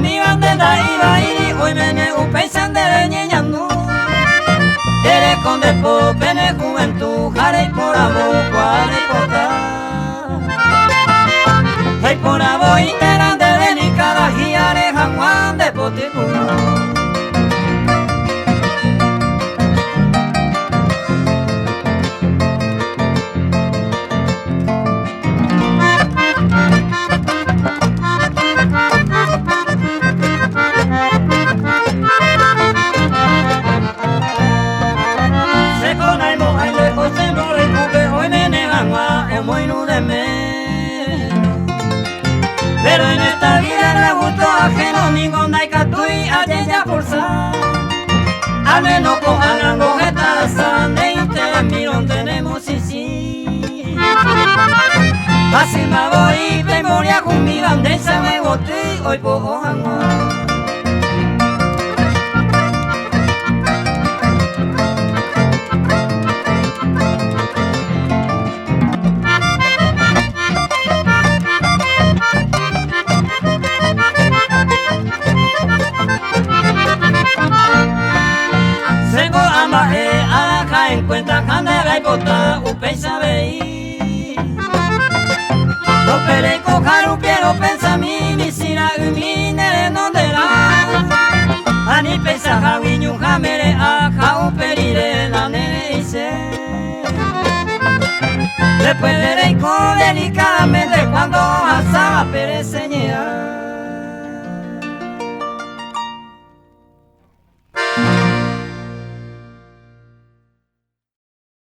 mi bandera iba iri hoy mene upeisan de ñeñando ere con despo pene juventud jare por abo cuare porta hey por abo interan de delicada giare Juan de potipu. Pero en esta vida no es gusto ajeno, ningún daikatui allá forza. Al menos con anangojeta sane y te miron tenemos y sí. Así me voy, memoria con mi bandeja me boté, hoy puedo jangar. Encuentra candela y bota upeisa vei lo pere cojar un piero pensa mi misira umine no de la ani pensa jawiñu jamere a jau perire la neise después de reco delicadamente cuando